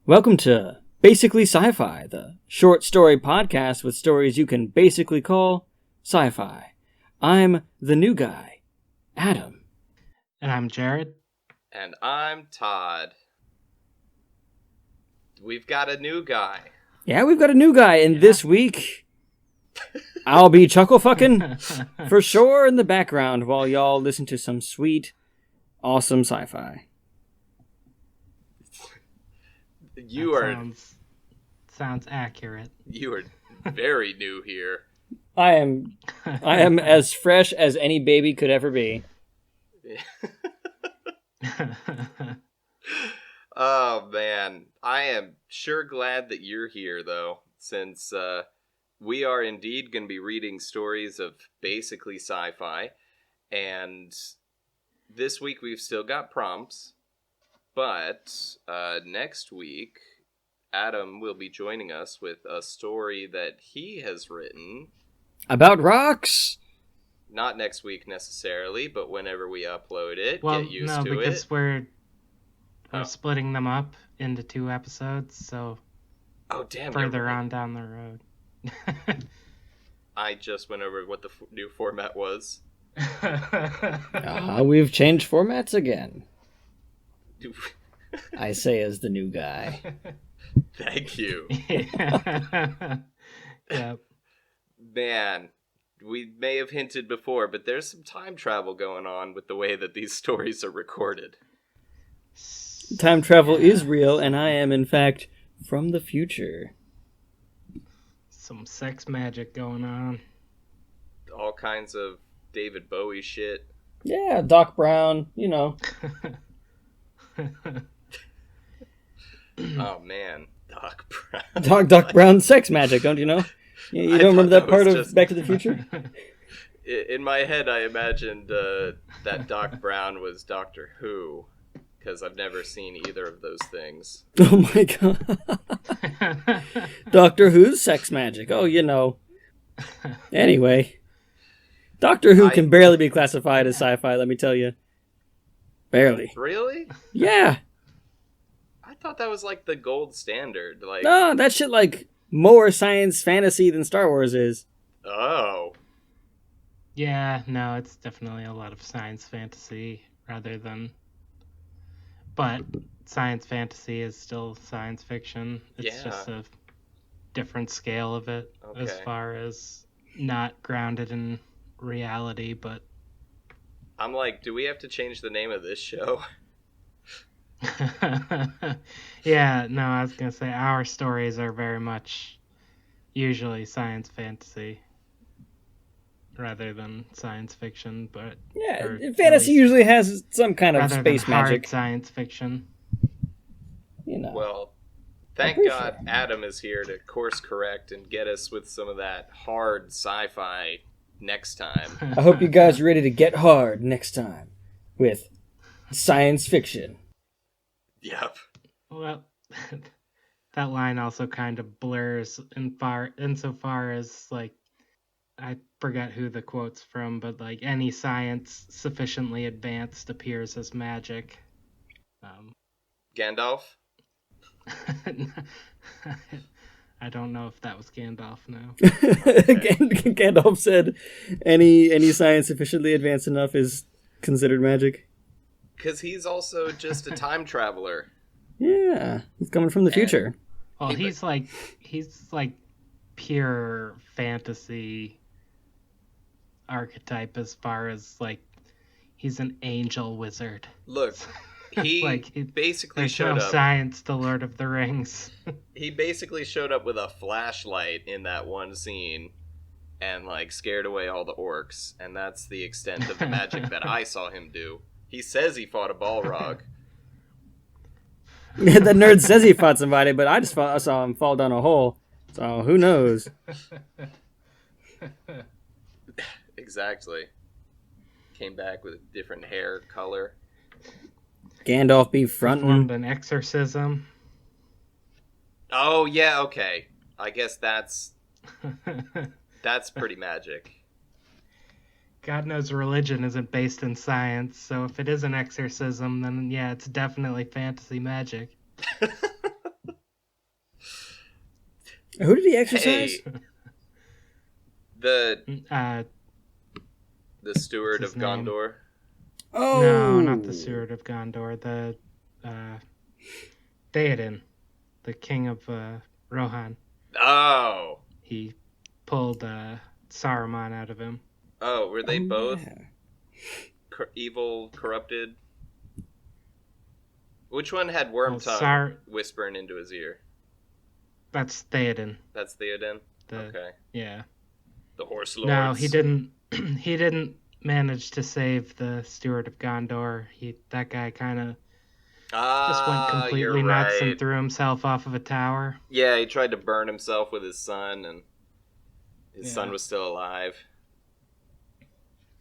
Welcome to Basically Sci-Fi, the short story podcast with stories you can basically call sci-fi. I'm the new guy, Adam. And I'm Jared. And I'm Todd. We've got a new guy. Yeah, we've got a new guy, and this week I'll be chuckle fucking for sure in the background while y'all listen to some sweet, awesome sci-fi. Sounds accurate. You are very new here. I am as fresh as any baby could ever be. Oh man, I am sure glad that you're here though, since we are indeed going to be reading stories of basically sci-fi, and this week we've still got prompts, but next week Adam will be joining us with a story that he has written. About rocks? Not next week necessarily, but whenever we upload it, well, get used to it. No, because we're splitting them up into 2 episodes, so further on down the road. I just went over what the new format was. We've changed formats again. I say as the new guy. Thank you. Yep. Man, we may have hinted before, but there's some time travel going on with the way that these stories are recorded. Time travel is real, and I am, in fact, from the future. Some sex magic going on. All kinds of David Bowie shit. Yeah, Doc Brown, you know. Oh man, Doc Brown. Doc Brown sex magic, don't you know? You don't remember that part of Back to the Future? In my head, I imagined that Doc Brown was Doctor Who, because I've never seen either of those things. Oh my god. Doctor Who's sex magic. Oh, you know. Anyway. Doctor Who can barely be classified as sci-fi, let me tell you. Barely. Really? Yeah. I thought that was like the gold standard. No, that shit like more science fantasy than Star Wars is. Oh. Yeah, no, it's definitely a lot of science fantasy rather than... But science fantasy is still science fiction. It's just a different scale of it as far as not grounded in reality, but... I'm like, do we have to change the name of this show? Yeah, no, I was going to say our stories are very much usually science fantasy rather than science fiction, but... Yeah, fantasy usually has some kind of space magic. Hard science fiction. You know. Well, thank God Adam is here to course correct and get us with some of that hard sci-fi next time. I hope you guys are ready to get hard next time with science fiction. Yep. Well, that line also kind of blurs insofar as, like, I forget who the quote's from, but, like, any science sufficiently advanced appears as magic. Gandalf? I don't know if that was Gandalf now. Gandalf said any science sufficiently advanced enough is considered magic. Because he's also just a time traveler. Yeah, he's coming from the future. Well, he's like pure fantasy archetype as far as, like, he's an angel wizard. Look, he basically showed up. Science to Lord of the Rings. He basically showed up with a flashlight in that one scene and, like, scared away all the orcs, and that's the extent of the magic that I saw him do. He says he fought a Balrog. The nerd says he fought somebody, but I saw him fall down a hole. So who knows? Exactly. Came back with a different hair color. Gandalf be frontin'. Performed an exorcism. Oh yeah, okay. I guess that's pretty magic. God knows religion isn't based in science, so if it is an exorcism, then yeah, it's definitely fantasy magic. Who did he exercise? Hey, the Uh, steward what's of his name? Gondor. Oh, No, not the Steward of Gondor. The Theoden, the king of Rohan. Oh. He pulled Saruman out of him. Oh, were they both yeah. evil, corrupted? Which one had Worm Well, Tongue whispering into his ear? That's Theoden. That's Theoden? Okay. Yeah. The Horse Lords. No, he didn't. He didn't manage to save the Steward of Gondor. That guy kind of just went completely nuts and threw himself off of a tower. Yeah, he tried to burn himself with his son, and his son was still alive.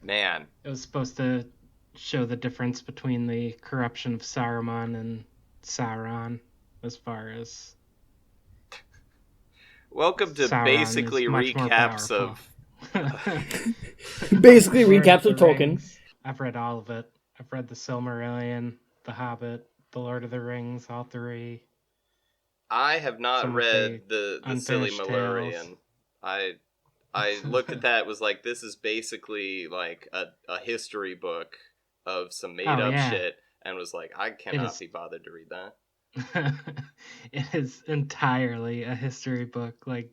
Man. It was supposed to show the difference between the corruption of Saruman and Sauron, as far as... Welcome to Sauron basically recaps of... Basically recaps of Tolkien. Rings. I've read all of it. I've read The Silmarillion, The Hobbit, The Lord of the Rings, all three. I have not read the Silmarillion. I looked at that, was like, this is basically like a history book of some made up shit, and was like, I cannot be bothered to read that. It is entirely a history book, like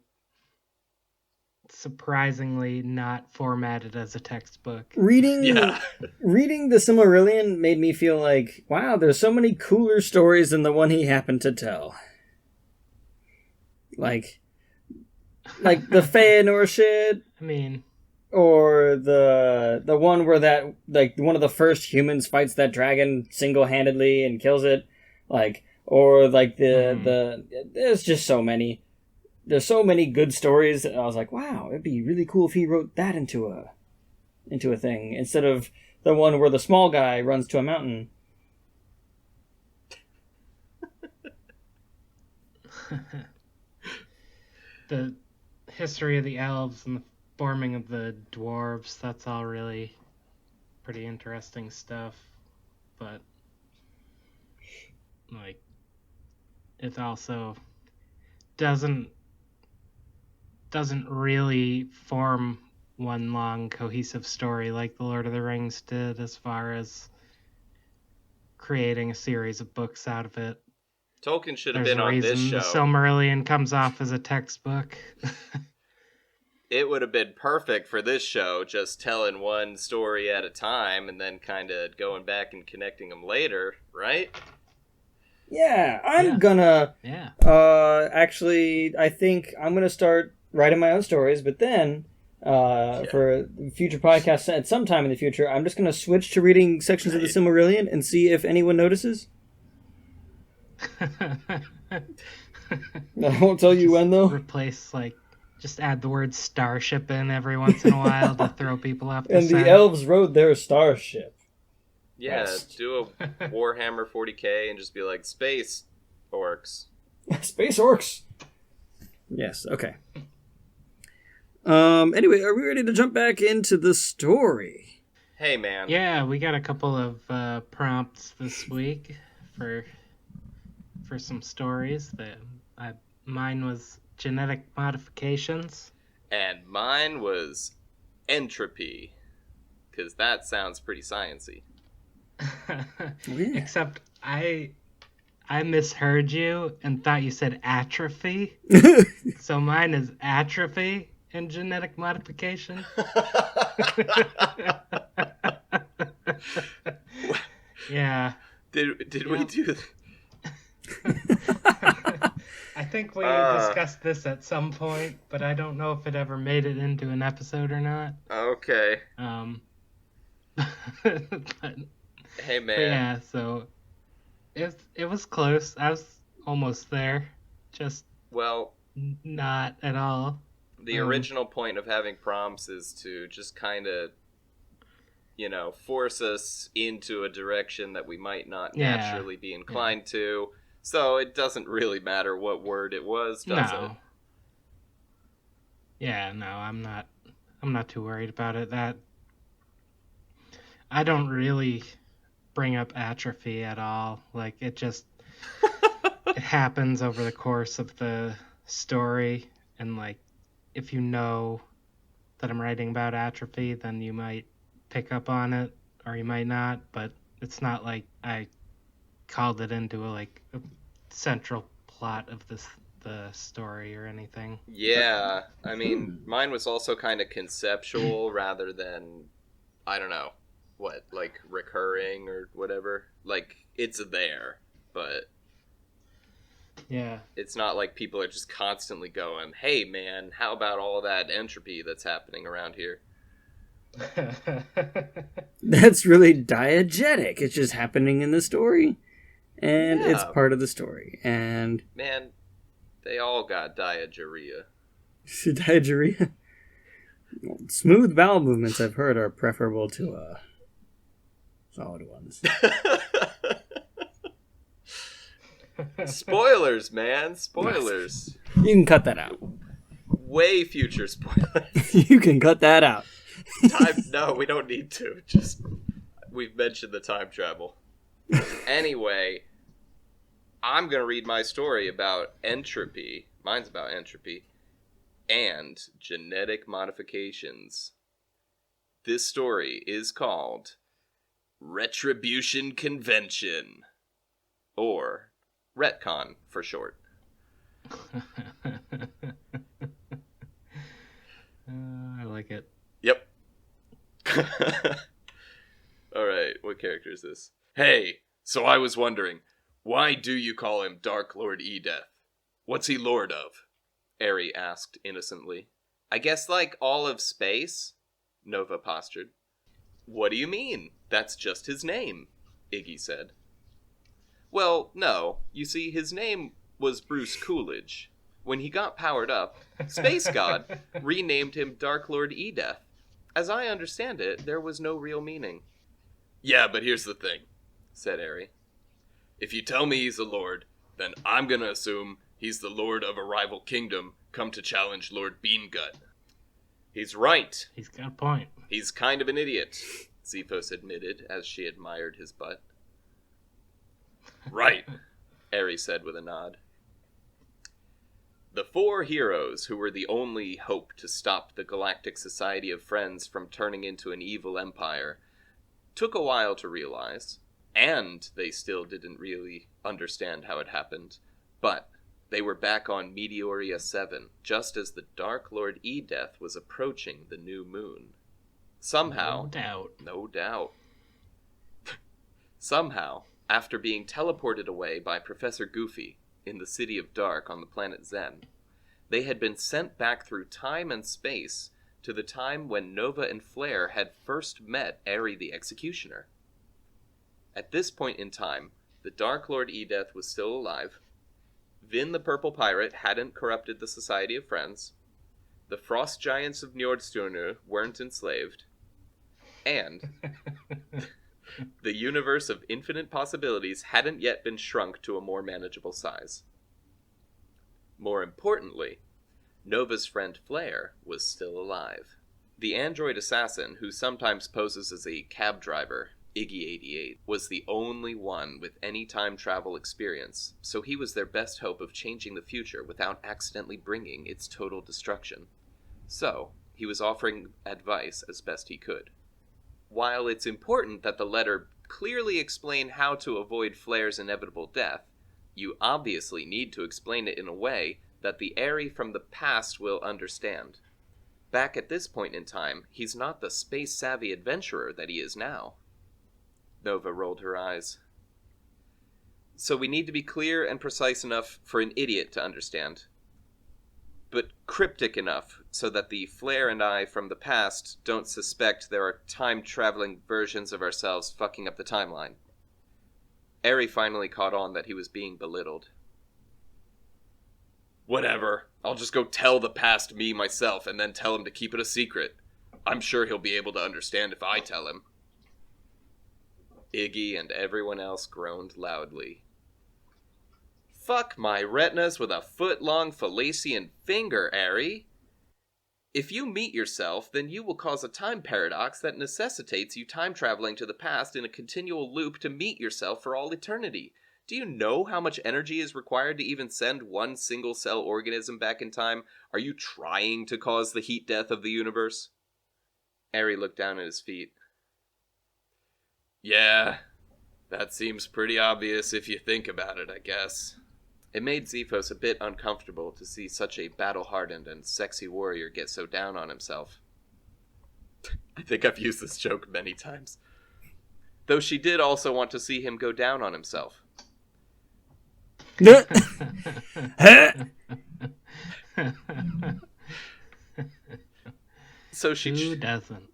surprisingly not formatted as a textbook. Reading the Silmarillion made me feel like, wow, there's so many cooler stories than the one he happened to tell. Like the Feanor shit. I mean, or the one where that, like, one of the first humans fights that dragon single-handedly and kills it, like, or like the there's just so many. There's so many good stories. I was like, wow, it'd be really cool if he wrote that into a thing instead of the one where the small guy runs to a mountain. The history of the elves and the forming of the dwarves, that's all really pretty interesting stuff. But, like, it also doesn't really form one long cohesive story like The Lord of the Rings did, as far as creating a series of books out of it. Tolkien should have been on this show. The Silmarillion comes off as a textbook. It would have been perfect for this show, just telling one story at a time and then kind of going back and connecting them later, right? Yeah, I'm gonna... Yeah. Actually, I think I'm gonna start writing my own stories, but then, for future podcasts at some time in the future, I'm just gonna switch to reading sections of the Silmarillion and see if anyone notices. I won't tell you when, though. Replace, like, just add the word starship in every once in a while to throw people off the And scent. the elves rode their starship. Yeah, do a Warhammer 40k and just be like, space orcs. Space orcs. Yes, okay. Anyway, are we ready to jump back into the story? Hey, man. Yeah, we got a couple of prompts this week for some stories. Mine was genetic modifications. And mine was entropy. Because that sounds pretty sciencey. Except I misheard you and thought you said atrophy. So mine is atrophy and genetic modification. Yeah. Did we do I think we discussed this at some point, but I don't know if it ever made it into an episode or not. Okay. But, hey, man. But yeah, so it was close. I was almost there. Just not at all. The original point of having prompts is to just kind of, force us into a direction that we might not naturally be inclined to. So it doesn't really matter what word it was, does it? Yeah, no, I'm not too worried about it. That I don't really bring up atrophy at all. Like, it just it happens over the course of the story, and like if you know that I'm writing about Entropy, then you might pick up on it, or you might not. But it's not like I called it into a central plot of the story or anything. Yeah, I mean, mine was also kind of conceptual rather than, I don't know, what, like recurring or whatever. Like, it's there, but Yeah. it's not like people are just constantly going, hey man, how about all that entropy that's happening around here? That's really diegetic. It's just happening in the story, and it's Yeah. part of the story. And Man, they all got diarrhea. diarrhea. Smooth bowel movements, I've heard, are preferable to solid ones. Spoilers, man. Spoilers. You can cut that out. Way future spoilers. You can cut that out. No, we don't need to. Just, we've mentioned the time travel. Anyway, I'm going to read my story about entropy. Mine's about entropy. And genetic modifications. This story is called Retribution Convention. Or Retcon for short. I like it. Yep. Alright, what character is this? Hey, so I was wondering, why do you call him Dark Lord Edeth? What's he lord of? Ary asked innocently. I guess like all of space? Nova postured. What do you mean? That's just his name, Iggy said. Well, no. You see, his name was Bruce Coolidge. When he got powered up, Space God renamed him Dark Lord Edeth. As I understand it, there was no real meaning. Yeah, but here's the thing, said Ary. If you tell me he's a lord, then I'm gonna assume he's the lord of a rival kingdom come to challenge Lord Beangut. He's right. He's got a point. He's kind of an idiot, Xephos admitted as she admired his butt. Right, Ary said with a nod. The four heroes, who were the only hope to stop the Galactic Society of Friends from turning into an evil empire, took a while to realize, and they still didn't really understand how it happened, but they were back on Meteoria 7, just as the Dark Lord Edeth was approaching the new moon. Somehow... No doubt. Somehow, after being teleported away by Professor Goofy in the City of Dark on the planet Zen, they had been sent back through time and space to the time when Nova and Flare had first met Ary the Executioner. At this point in time, the Dark Lord Edeth was still alive, Vin the Purple Pirate hadn't corrupted the Society of Friends, the Frost Giants of Njordstjornur weren't enslaved, and the universe of infinite possibilities hadn't yet been shrunk to a more manageable size. More importantly, Nova's friend Flare was still alive. The android assassin, who sometimes poses as a cab driver, Iggy-88, was the only one with any time travel experience, so he was their best hope of changing the future without accidentally bringing its total destruction. So, he was offering advice as best he could. While it's important that the letter clearly explain how to avoid Flare's inevitable death, you obviously need to explain it in a way that the Ary from the past will understand. Back at this point in time, he's not the space-savvy adventurer that he is now. Nova rolled her eyes. So we need to be clear and precise enough for an idiot to understand, but cryptic enough so that the Flare and I from the past don't suspect there are time-traveling versions of ourselves fucking up the timeline. Ary finally caught on that he was being belittled. Whatever. I'll just go tell the past me myself and then tell him to keep it a secret. I'm sure he'll be able to understand if I tell him. Iggy and everyone else groaned loudly. Fuck my retinas with a foot-long Fallacian finger, Ary. If you meet yourself, then you will cause a time paradox that necessitates you time-traveling to the past in a continual loop to meet yourself for all eternity. Do you know how much energy is required to even send one single-cell organism back in time? Are you trying to cause the heat death of the universe? Ary looked down at his feet. Yeah, that seems pretty obvious if you think about it, I guess. It made Xephos a bit uncomfortable to see such a battle-hardened and sexy warrior get so down on himself. I think I've used this joke many times. Though she did also want to see him go down on himself. So she Who doesn't?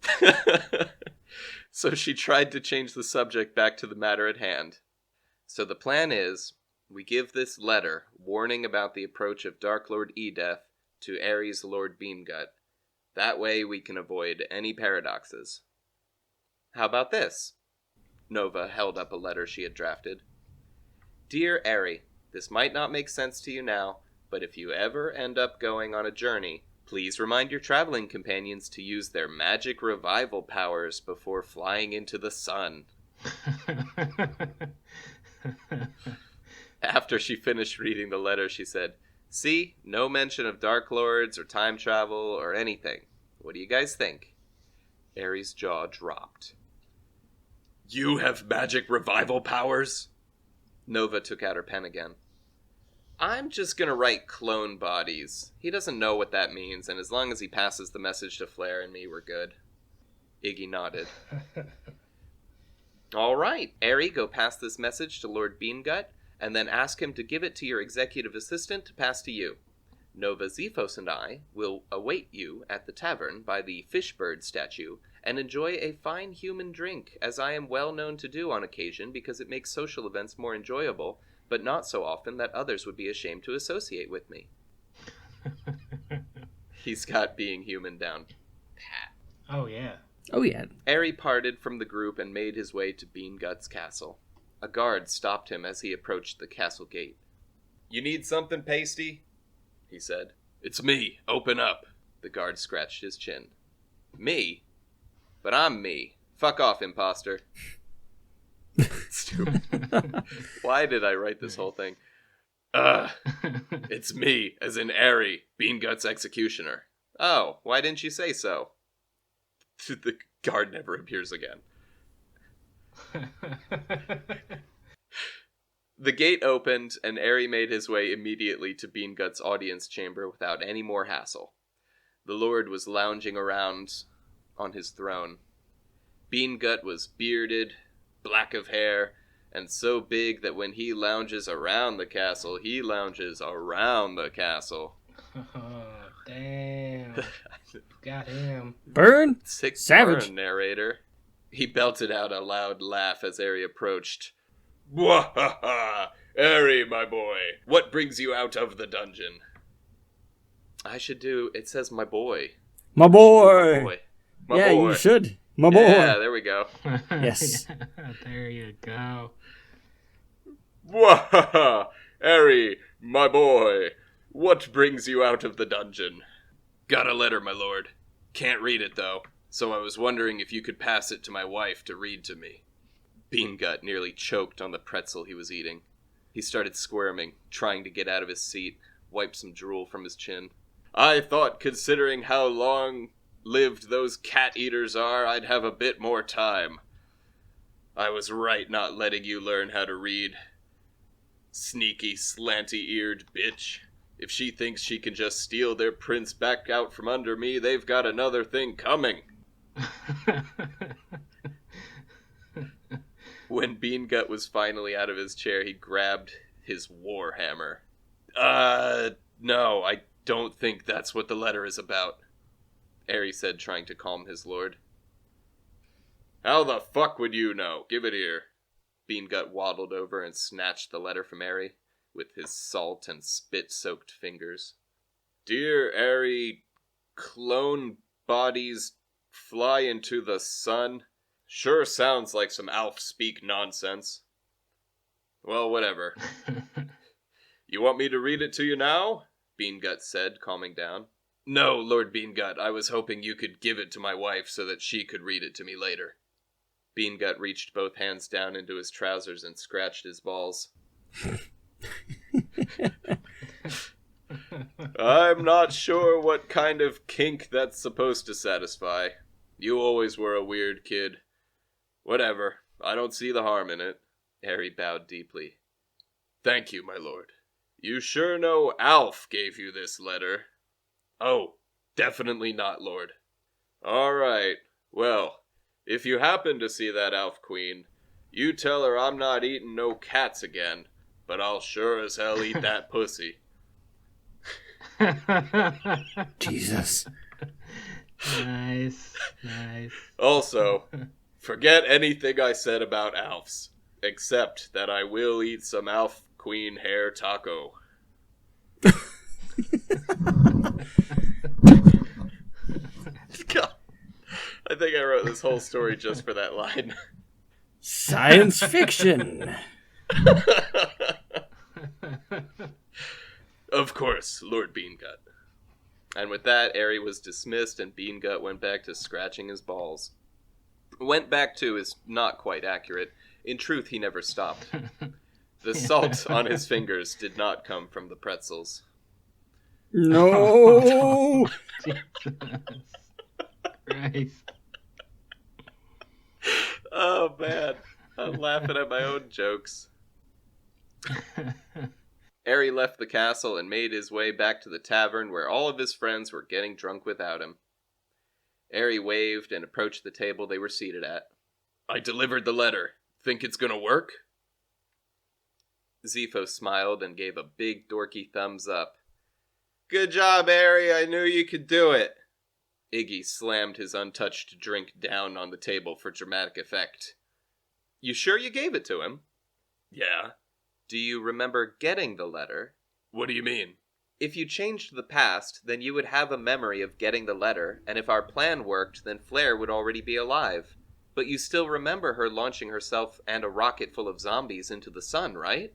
So she tried to change the subject back to the matter at hand. So the plan is, we give this letter warning about the approach of Dark Lord Edeth to Ares Lord Beangut. That way we can avoid any paradoxes. How about this? Nova held up a letter she had drafted. Dear Ary, this might not make sense to you now, but if you ever end up going on a journey, please remind your traveling companions to use their magic revival powers before flying into the sun. After she finished reading the letter, she said, See, no mention of Dark Lords or time travel or anything. What do you guys think? Ary's jaw dropped. You have magic revival powers? Nova took out her pen again. I'm just gonna write clone bodies. He doesn't know what that means, and as long as he passes the message to Flair and me, we're good. Iggy nodded. All right, Ary, go pass this message to Lord Beangut, and then ask him to give it to your executive assistant to pass to you. Nova, Xephos, and I will await you at the tavern by the Fishbird statue and enjoy a fine human drink, as I am well known to do on occasion because it makes social events more enjoyable, but not so often that others would be ashamed to associate with me. He's got being human down pat. Oh, yeah. Oh, yeah. Ary parted from the group and made his way to Beangut's castle. A guard stopped him as he approached the castle gate. You need something, Pasty? He said. It's me. Open up. The guard scratched his chin. Me? But I'm me. Fuck off, imposter. Stupid. Why did I write this whole thing? It's me, as in Ary, Beangut's executioner. Oh, why didn't you say so? The guard never appears again. The gate opened, and Ary made his way immediately to Beangut's audience chamber without any more hassle. The Lord was lounging around on his throne. Beangut was bearded, black of hair, and so big that when he lounges around the castle, he lounges around the castle. Oh, damn. Got him. Burn? Sick Savage. burn, narrator. He belted out a loud laugh as Ary approached. Wahaha! Ary, my boy, what brings you out of the dungeon? I should do, it says my boy. My boy. My boy. My Yeah, boy. you should. My boy. Yeah, there we go. Yes. Yeah, there you go. Wahaha! Ary, my boy, what brings you out of the dungeon? Got a letter, my lord. Can't read it, though, so I was wondering if you could pass it to my wife to read to me. Beangut nearly choked on the pretzel he was eating. He started squirming, trying to get out of his seat, wiped some drool from his chin. I thought, considering how long-lived those cat-eaters are, I'd have a bit more time. I was right not letting you learn how to read. Sneaky, slanty-eared bitch. If she thinks she can just steal their prince back out from under me, they've got another thing coming. When Beangut was finally out of his chair, he grabbed his warhammer. No, I don't think that's what the letter is about, Ary said, trying to calm his lord. How the fuck would you know? Give it here. Beangut waddled over and snatched the letter from Ary with his salt and spit-soaked fingers. Dear Ary, clone bodies fly into the sun. Sure sounds like some Alf-speak nonsense. Well, whatever. You want me to read it to you now? Beangut said, calming down. No, Lord Beangut, I was hoping you could give it to my wife so that she could read it to me later. Beangut reached both hands down into his trousers and scratched his balls. I'm not sure what kind of kink that's supposed to satisfy. You always were a weird kid. Whatever, I don't see the harm in it. Ary bowed deeply. Thank you, my lord. You sure know Alf gave you this letter. Oh, definitely not, lord. All right, well, if you happen to see that Alf queen, you tell her I'm not eating no cats again, but I'll sure as hell eat that pussy. Jesus. Nice. Also, forget anything I said about Alfs, except that I will eat some Alf Queen hair taco. God, I think I wrote this whole story just for that line. Science fiction. Of course, Lord Beangut. And with that, Ary was dismissed, and Beangut went back to scratching his balls. Went back to is not quite accurate. In truth, he never stopped. The salt on his fingers did not come from the pretzels. No. Jesus Christ. Oh, man. I'm laughing at my own jokes. Ary left the castle and made his way back to the tavern where all of his friends were getting drunk without him. Ary waved and approached the table they were seated at. I delivered the letter. Think it's gonna work? Zepho smiled and gave a big dorky thumbs up. Good job, Ary. I knew you could do it. Iggy slammed his untouched drink down on the table for dramatic effect. You sure you gave it to him? Yeah. Do you remember getting the letter? What do you mean? If you changed the past, then you would have a memory of getting the letter, and if our plan worked, then Flair would already be alive. But you still remember her launching herself and a rocket full of zombies into the sun, right?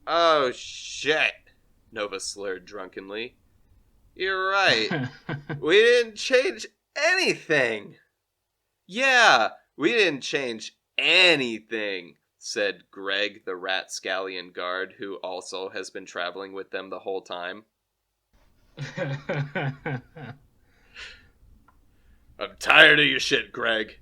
Oh, shit, Nova slurred drunkenly. You're right. We didn't change anything. Yeah, we didn't change anything, said Greg, the rat scallion guard, who also has been traveling with them the whole time. I'm tired of your shit, Greg,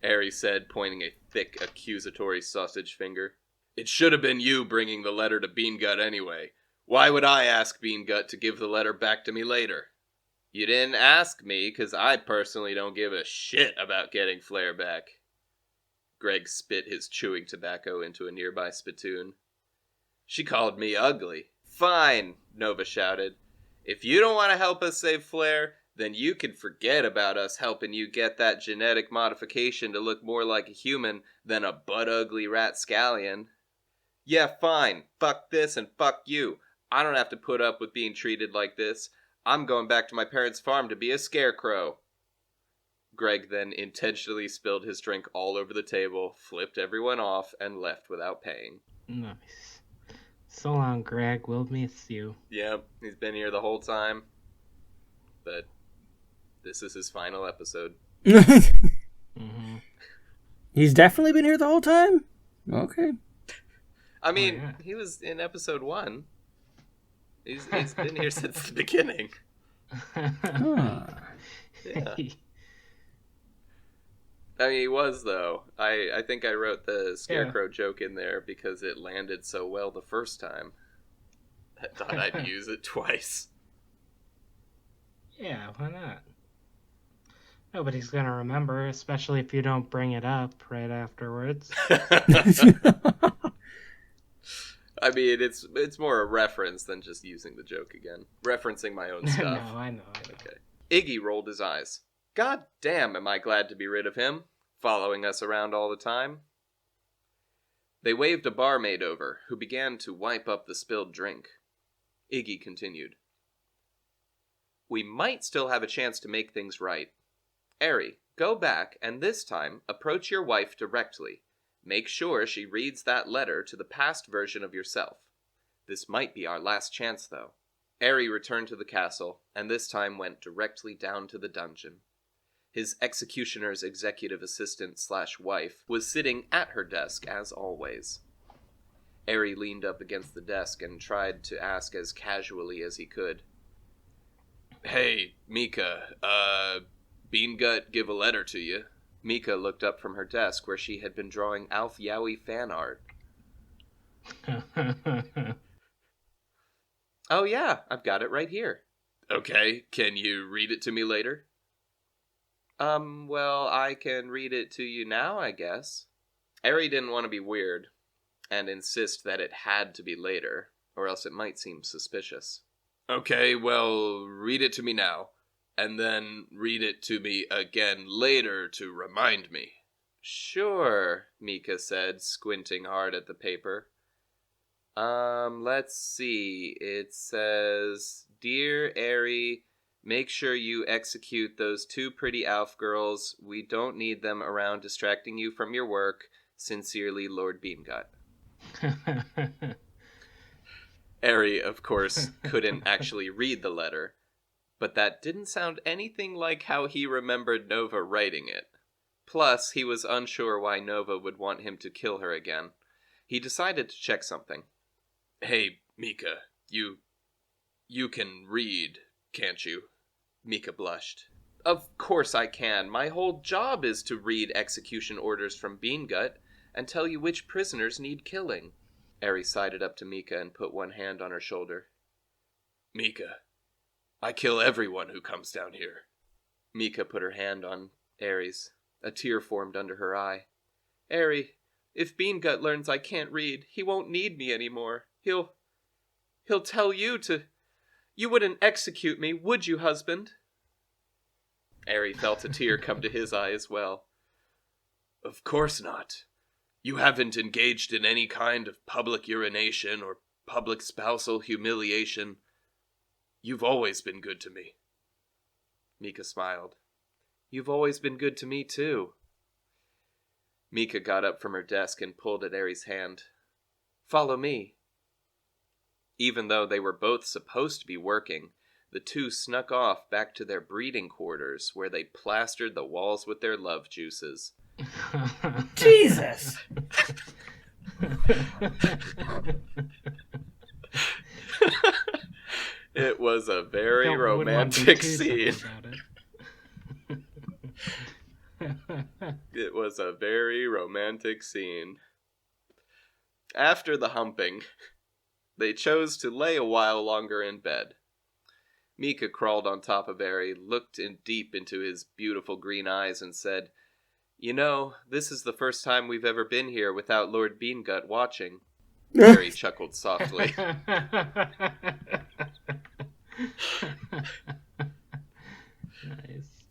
Ary said, pointing a thick, accusatory sausage finger. It should have been you bringing the letter to Beangut anyway. Why would I ask Beangut to give the letter back to me later? You didn't ask me, because I personally don't give a shit about getting Flair back. Greg spit his chewing tobacco into a nearby spittoon. She called me ugly. Fine, Nova shouted. If you don't want to help us save Flair, then you can forget about us helping you get that genetic modification to look more like a human than a butt-ugly rat scallion. Yeah, fine. Fuck this and fuck you. I don't have to put up with being treated like this. I'm going back to my parents' farm to be a scarecrow. Greg then intentionally spilled his drink all over the table, flipped everyone off, and left without paying. Nice. So long, Greg. We'll miss you. Yep, he's been here the whole time. But this is his final episode. Mm-hmm. He's definitely been here the whole time? Okay. I mean, He was in episode 1. He's been here since the beginning. Huh. Yeah. I mean, he was, though. I think I wrote the scarecrow joke in there because it landed so well the first time. I thought I'd use it twice. Yeah, why not? Nobody's gonna remember, especially if you don't bring it up right afterwards. I mean, it's more a reference than just using the joke again. Referencing my own stuff. No, I know. Okay. Iggy rolled his eyes. God damn, am I glad to be rid of him, following us around all the time. They waved a barmaid over, who began to wipe up the spilled drink. Iggy continued. We might still have a chance to make things right. Ary, go back and this time approach your wife directly. Make sure she reads that letter to the past version of yourself. This might be our last chance, though. Ary returned to the castle, and this time went directly down to the dungeon. His executioner's executive assistant/wife was sitting at her desk as always. Ary leaned up against the desk and tried to ask as casually as he could. Hey, Mika, Beangut give a letter to you. Mika looked up from her desk where she had been drawing Alf Yowie fan art. Oh yeah, I've got it right here. Okay, can you read it to me later? Well, I can read it to you now, I guess. Ary didn't want to be weird, and insist that it had to be later, or else it might seem suspicious. Okay, well, read it to me now, and then read it to me again later to remind me. Sure, Mika said, squinting hard at the paper. Let's see. It says, Dear Ary, make sure you execute those 2 pretty Alf girls. We don't need them around distracting you from your work. Sincerely, Lord Beangut. Ary, of course, couldn't actually read the letter, but that didn't sound anything like how he remembered Nova writing it. Plus, he was unsure why Nova would want him to kill her again. He decided to check something. Hey, Mika, you can read, can't you? Mika blushed. Of course I can. My whole job is to read execution orders from Beangut and tell you which prisoners need killing. Ary sided up to Mika and put one hand on her shoulder. Mika, I kill everyone who comes down here. Mika put her hand on Ary's. A tear formed under her eye. Ary, if Beangut learns I can't read, he won't need me anymore. He'll tell you to... You wouldn't execute me, would you, husband? Ary felt a tear come to his eye as well. Of course not. You haven't engaged in any kind of public urination or public spousal humiliation. You've always been good to me. Mika smiled. You've always been good to me, too. Mika got up from her desk and pulled at Ary's hand. Follow me. Even though they were both supposed to be working, the 2 snuck off back to their breeding quarters, where they plastered the walls with their love juices. Jesus! It was a very romantic scene. It was a very romantic scene. After the humping, they chose to lay a while longer in bed. Mika crawled on top of Ary, looked deep into his beautiful green eyes, and said, You know, this is the first time we've ever been here without Lord Beangut watching. Ary chuckled softly. Nice.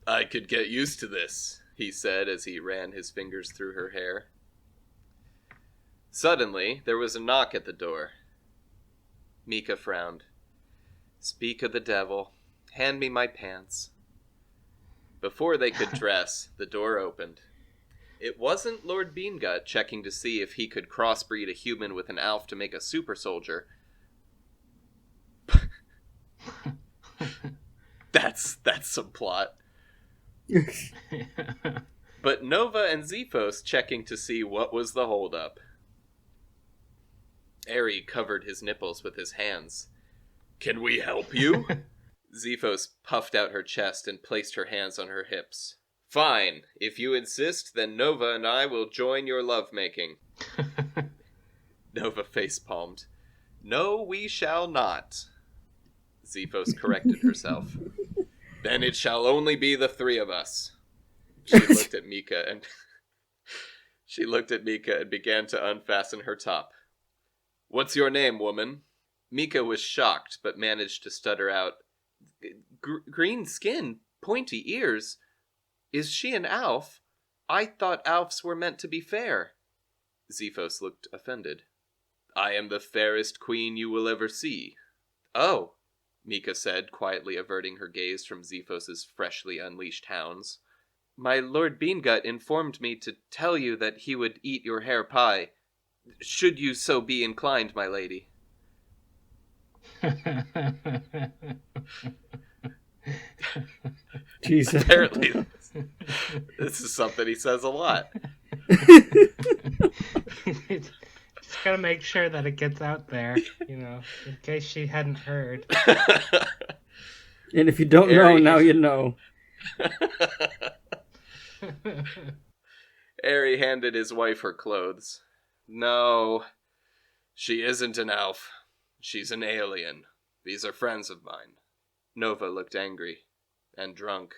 I could get used to this, he said as he ran his fingers through her hair. Suddenly, there was a knock at the door. Mika frowned. Speak of the devil. Hand me my pants. Before they could dress, the door opened. It wasn't Lord Beangut checking to see if he could crossbreed a human with an Alf to make a super soldier. That's some plot. But Nova and Zephos checking to see what was the holdup. Ary covered his nipples with his hands. Can we help you? Zephos puffed out her chest and placed her hands on her hips. Fine. If you insist, then Nova and I will join your lovemaking. Nova facepalmed. No, we shall not. Zephos corrected herself. Then it shall only be the 3 of us. She looked at Mika and began to unfasten her top. What's your name, woman? Mika was shocked, but managed to stutter out, Green skin, pointy ears. Is she an Alf? I thought Alfs were meant to be fair. Zephos looked offended. I am the fairest queen you will ever see. Oh, Mika said, quietly averting her gaze from Zephos's freshly unleashed hounds. My Lord Beangut informed me to tell you that he would eat your hare pie. Should you so be inclined, my lady. Jesus. Apparently, this is something he says a lot. Just gotta make sure that it gets out there, in case she hadn't heard. And if you don't know, now you know. Ary handed his wife her clothes. No, she isn't an elf. She's an alien. These are friends of mine. Nova looked angry and drunk.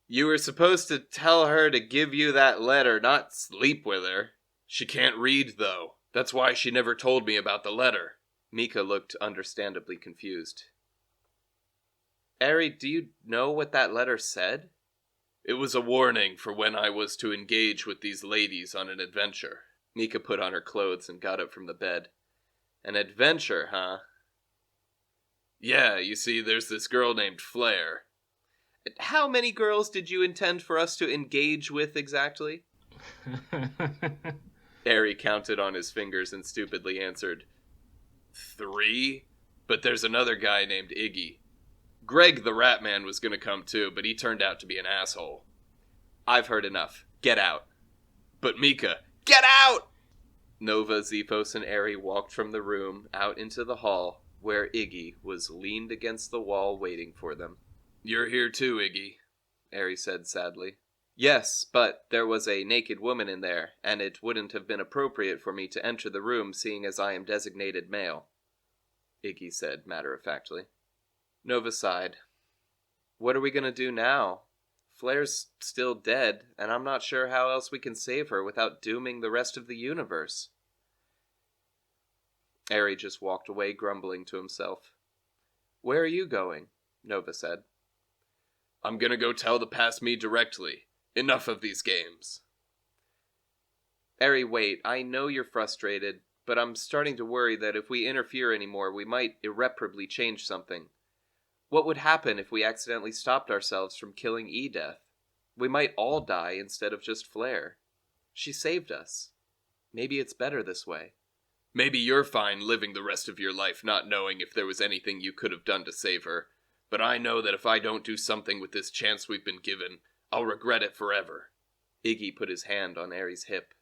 You were supposed to tell her to give you that letter, not sleep with her. She can't read, though. That's why she never told me about the letter. Mika looked understandably confused. Ary, do you know what that letter said? It was a warning for when I was to engage with these ladies on an adventure. Mika put on her clothes and got up from the bed. An adventure, huh? Yeah, you see, there's this girl named Flare. How many girls did you intend for us to engage with exactly? Ary counted on his fingers and stupidly answered, 3? But there's another guy named Iggy. Greg the Rat Man was gonna come too, but he turned out to be an asshole. I've heard enough. Get out. But Mika, get out! Nova, Xephos, and Ary walked from the room out into the hall, where Iggy was leaned against the wall waiting for them. You're here too, Iggy, Ary said sadly. Yes, but there was a naked woman in there, and it wouldn't have been appropriate for me to enter the room seeing as I am designated male, Iggy said matter-of-factly. Nova sighed. What are we going to do now? Flare's still dead, and I'm not sure how else we can save her without dooming the rest of the universe. Ary just walked away grumbling to himself. Where are you going? Nova said. I'm gonna go tell the past me directly. Enough of these games. Ary, wait, I know you're frustrated, but I'm starting to worry that if we interfere anymore, we might irreparably change something. What would happen if we accidentally stopped ourselves from killing Edith? We might all die instead of just Flare. She saved us. Maybe it's better this way. Maybe you're fine living the rest of your life not knowing if there was anything you could have done to save her, but I know that if I don't do something with this chance we've been given, I'll regret it forever. Iggy put his hand on Ary's hip.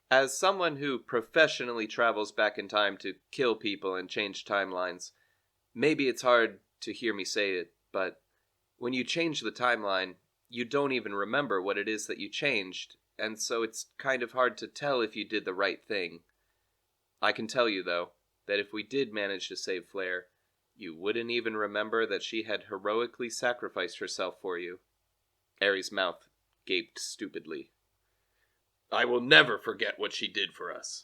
As someone who professionally travels back in time to kill people and change timelines, maybe it's hard to hear me say it, but when you change the timeline, you don't even remember what it is that you changed, and so it's kind of hard to tell if you did the right thing. I can tell you, though, that if we did manage to save Flare, you wouldn't even remember that she had heroically sacrificed herself for you. Ary's mouth gaped stupidly. I will never forget what she did for us.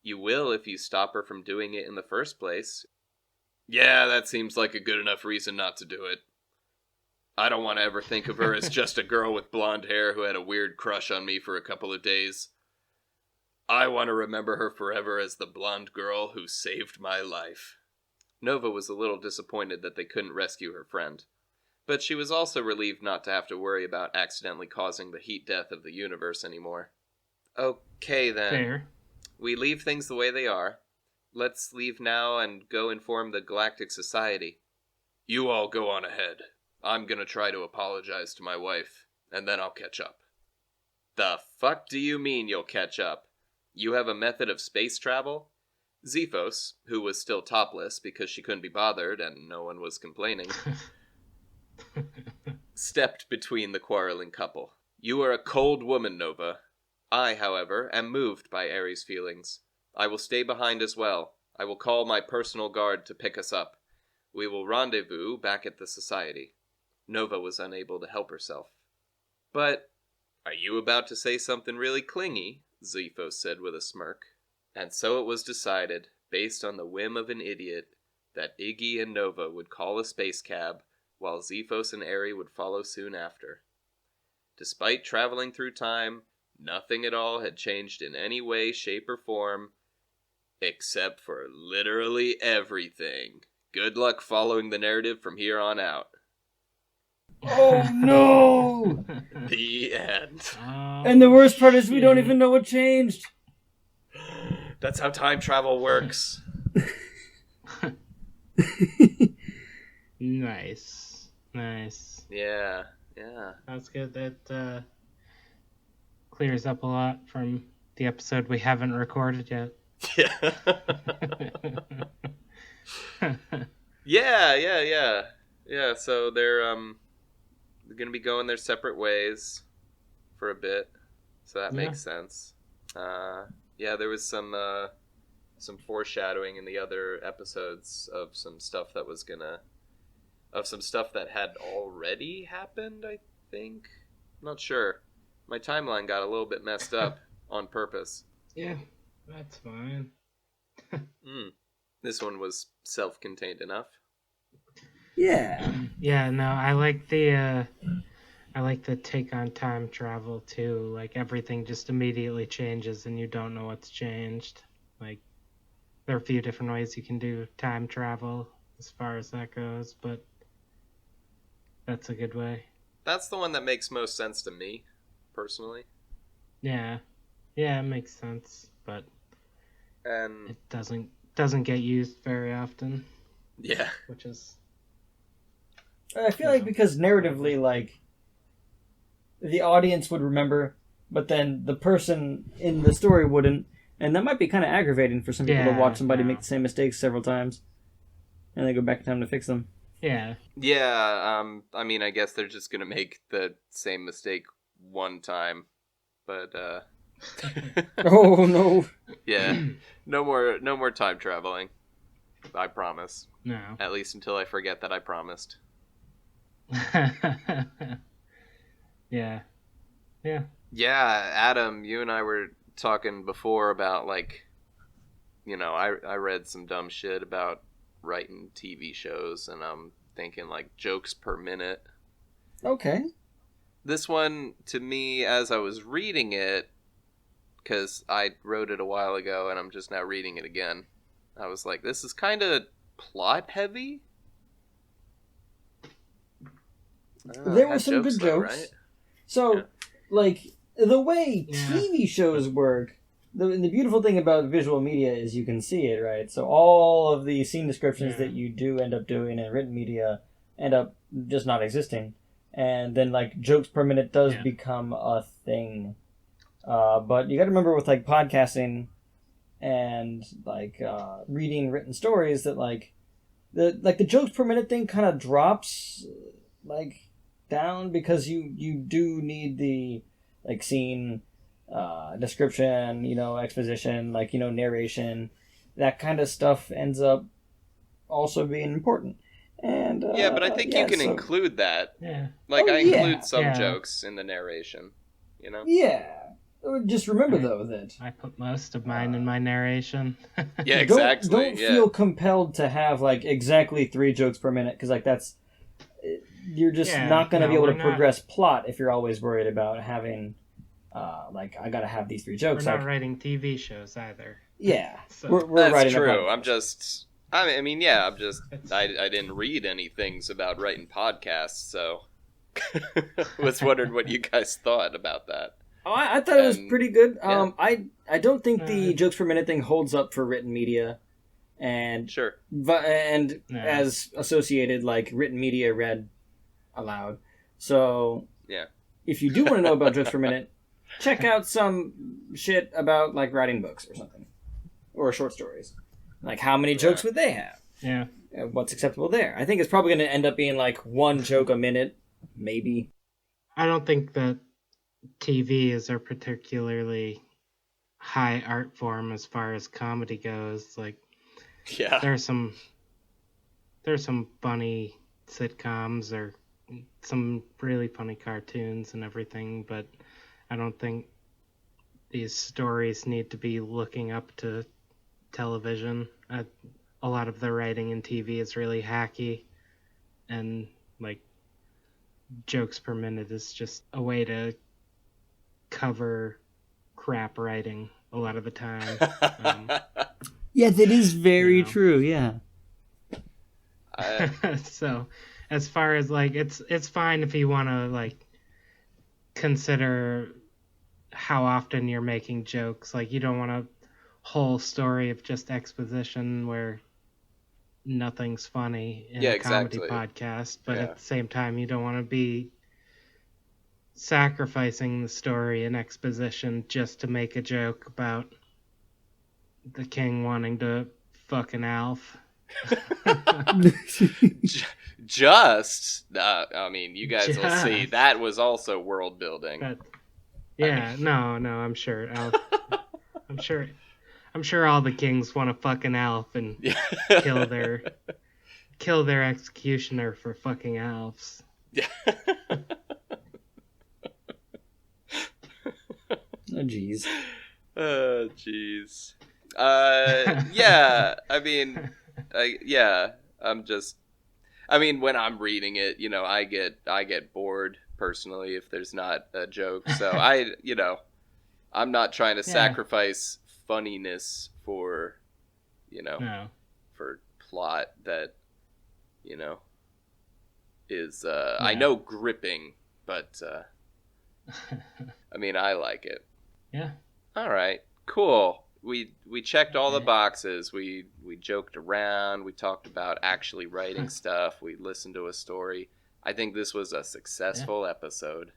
You will if you stop her from doing it in the first place. Yeah, that seems like a good enough reason not to do it. I don't want to ever think of her as just a girl with blonde hair who had a weird crush on me for a couple of days. I want to remember her forever as the blonde girl who saved my life. Nova was a little disappointed that they couldn't rescue her friend, but she was also relieved not to have to worry about accidentally causing the heat death of the universe anymore. Okay, then. Fair. We leave things the way they are. Let's leave now and go inform the Galactic Society. You all go on ahead. I'm gonna try to apologize to my wife, and then I'll catch up. The fuck do you mean you'll catch up? You have a method of space travel? Xephos, who was still topless because she couldn't be bothered and no one was complaining, stepped between the quarreling couple. You are a cold woman, Nova. I, however, am moved by Ary's feelings. I will stay behind as well. I will call my personal guard to pick us up. We will rendezvous back at the Society. Nova was unable to help herself. But, are you about to say something really clingy? Xephos said with a smirk. And so it was decided, based on the whim of an idiot, that Iggy and Nova would call a space cab, while Xephos and Ary would follow soon after. Despite traveling through time, nothing at all had changed in any way, shape, or form, except for literally everything. Good luck following the narrative from here on out. Oh no! The end. And the worst part is we don't even know what changed. That's how time travel works. Nice. Yeah. That's good. That clears up a lot from the episode we haven't recorded yet. Yeah, so they're going to be going their separate ways for a bit. So that makes sense. There was some foreshadowing in the other episodes of some stuff that had already happened, I think. I'm not sure. My timeline got a little bit messed up on purpose. Yeah, that's fine. This one was self-contained enough. Yeah. Yeah, no, I like the take on time travel too. Like everything just immediately changes and you don't know what's changed. Like there are a few different ways you can do time travel as far as that goes, but that's a good way. That's the one that makes most sense to me, personally. Yeah, it makes sense, but it doesn't get used very often. Yeah, which is. I feel like because narratively, like the audience would remember, but then the person in the story wouldn't, and that might be kind of aggravating for some people to watch somebody make the same mistakes several times, and they go back in time to fix them. Yeah. Yeah. I mean, I guess they're just gonna make the same mistake one time, but Oh no. Yeah. No more time traveling. I promise. No. At least until I forget that I promised. Yeah. Yeah, Adam, you and I were talking before about, like, I read some dumb shit about writing TV shows, and I'm thinking, like, jokes per minute. Okay. This one, to me, as I was reading it, because I wrote it a while ago, and I'm just now reading it again, I was like, this is kind of plot-heavy? There were some good jokes. Right? So, like, the way TV shows work, the beautiful thing about visual media is you can see it, right? So all of the scene descriptions that you do end up doing in written media end up just not existing. And then, like, jokes per minute does become a thing. But you got to remember with, like, podcasting and, like, reading written stories that, like, the jokes per minute thing kind of drops, like, down because you do need the, like, scene description, exposition, like, narration. That kind of stuff ends up also being important. And but I think you can include that. Yeah. Like, I include some jokes in the narration, Yeah. Just remember, though, that I put most of mine in my narration. Yeah, exactly. Don't feel compelled to have, like, exactly 3 jokes per minute, because, like, that's... You're just not going to be able to progress plot if you're always worried about having, like, I got to have these 3 jokes. We're not writing TV shows either. Yeah. So. We're that's true. I didn't read any things about writing podcasts, so was wondering what you guys thought about that. Oh, I thought it was pretty good. I don't think the jokes per minute thing holds up for written media, and as associated, like, written media read aloud. So if you do want to know about jokes per minute, check out some shit about, like, writing books or something, or short stories. Like, how many jokes would they have? Yeah. What's acceptable there? I think it's probably going to end up being, like, 1 joke a minute, maybe. I don't think that TV is a particularly high art form as far as comedy goes. Like, there's some funny sitcoms or some really funny cartoons and everything, but I don't think these stories need to be looking up to television. A lot of the writing in TV is really hacky, and, like, jokes per minute is just a way to cover crap writing a lot of the time. Yeah, that is very true. Yeah. So, as far as, like, it's fine if you want to, like, consider how often you're making jokes. Like, you don't want a whole story of just exposition where nothing's funny in a comedy podcast, but at the same time, you don't want to be sacrificing the story and exposition just to make a joke about the king wanting to fuck an elf. I mean, you guys will see. That was also world building. I'm sure. I'm sure all the kings want to fuck an elf and kill their executioner for fucking elves. Oh, jeez. Oh, jeez. Yeah. I mean, when I'm reading it, I get bored personally if there's not a joke. So I'm not trying to sacrifice funniness for, for plot that, is, I know gripping, but, I like it. Yeah. All right. Cool. We checked all the boxes. We joked around. We talked about actually writing stuff. We listened to a story. I think this was a successful episode.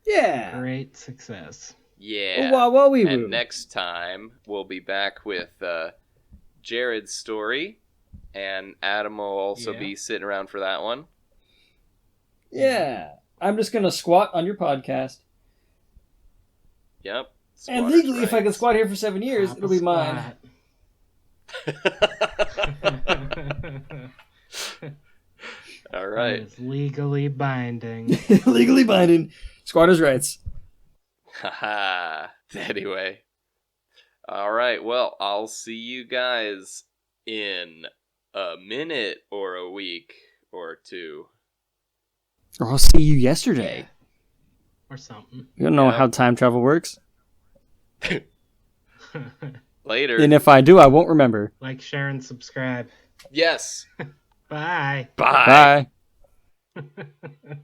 Yeah. Great success. Yeah. And next time we'll be back with Jared's story, and Adam will also be sitting around for that one. Yeah. I'm just gonna squat on your podcast. Yep. And legally, if I can squat here for 7 years, it'll be mine. All right. It's legally binding. Legally binding. Squatters' rights. Haha. Anyway. All right. Well, I'll see you guys in a minute or a week or two. Or I'll see you yesterday. Or something. You don't know how time travel works. Later. And if I do, I won't remember. Like, share, and subscribe. Yes. Bye. Bye. Bye.